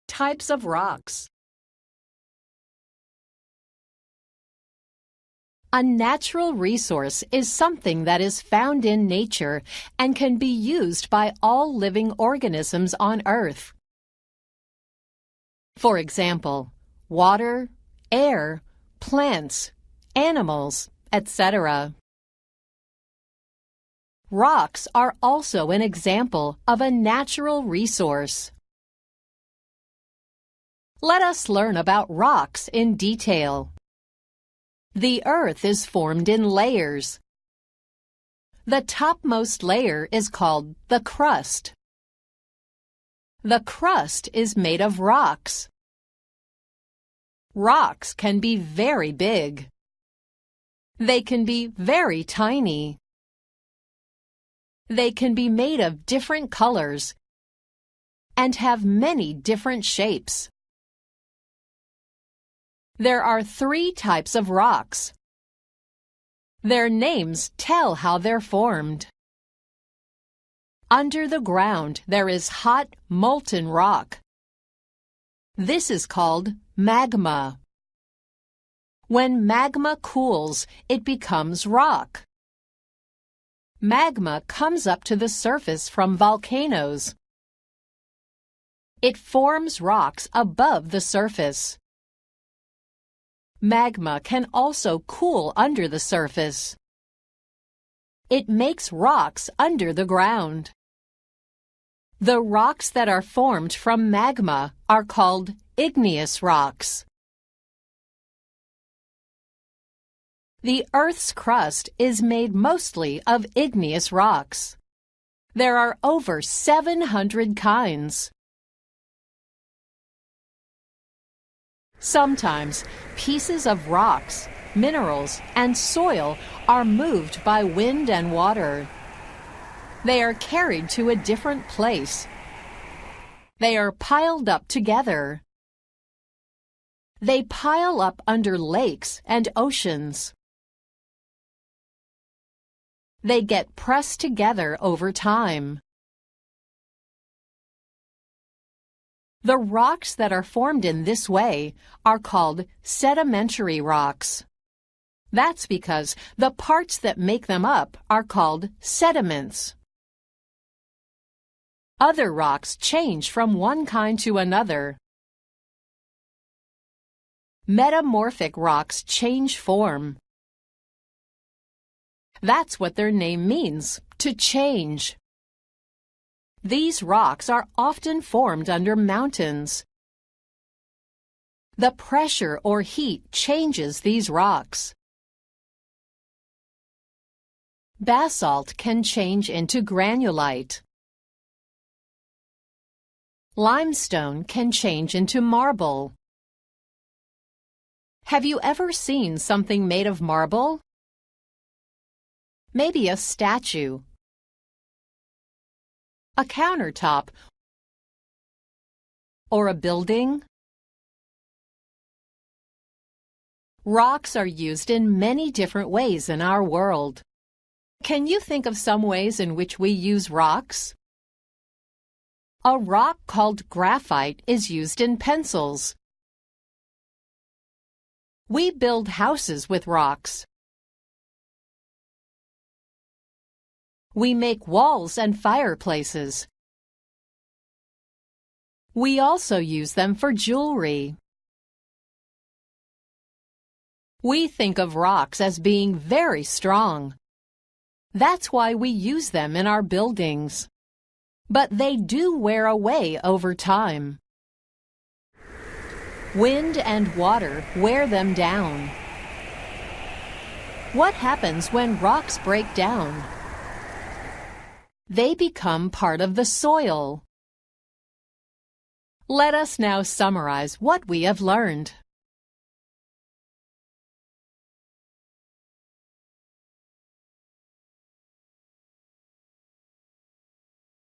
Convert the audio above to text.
Types of rocks. A natural resource is something that is found in nature and can be used by all living organisms on Earth. For example, water, air, plants, animals, etc. Rocks are also an example of a natural resource. Let us learn about rocks in detail. The Earth is formed in layers. The topmost layer is called the crust. The crust is made of rocks. Rocks can be very big. They can be very tiny. They can be made of different colors and have many different shapes. There are 3 types of rocks. Their names tell how they're formed. Under the ground, there is hot, molten rock. This is called magma. When magma cools, it becomes rock. Magma comes up to the surface from volcanoes. It forms rocks above the surface. Magma can also cool under the surface. It makes rocks under the ground. The rocks that are formed from magma are called igneous rocks. The Earth's crust is made mostly of igneous rocks. There are over 700 kinds. Sometimes, pieces of rocks, minerals, and soil are moved by wind and water. They are carried to a different place. They are piled up together. They pile up under lakes and oceans. They get pressed together over time. The rocks that are formed in this way are called sedimentary rocks. That's because the parts that make them up are called sediments. Other rocks change from one kind to another. Metamorphic rocks change form. That's what their name means, to change. These rocks are often formed under mountains. The pressure or heat changes these rocks. Basalt can change into granulite. Limestone can change into marble. Have you ever seen something made of marble? Maybe a statue, a countertop, or a building? Rocks are used in many different ways in our world. Can you think of some ways in which we use rocks? A rock called graphite is used in pencils. We build houses with rocks. We make walls and fireplaces. We also use them for jewelry. We think of rocks as being very strong. That's why we use them in our buildings. But they do wear away over time. Wind and water wear them down. What happens when rocks break down? They become part of the soil. Let us now summarize what we have learned.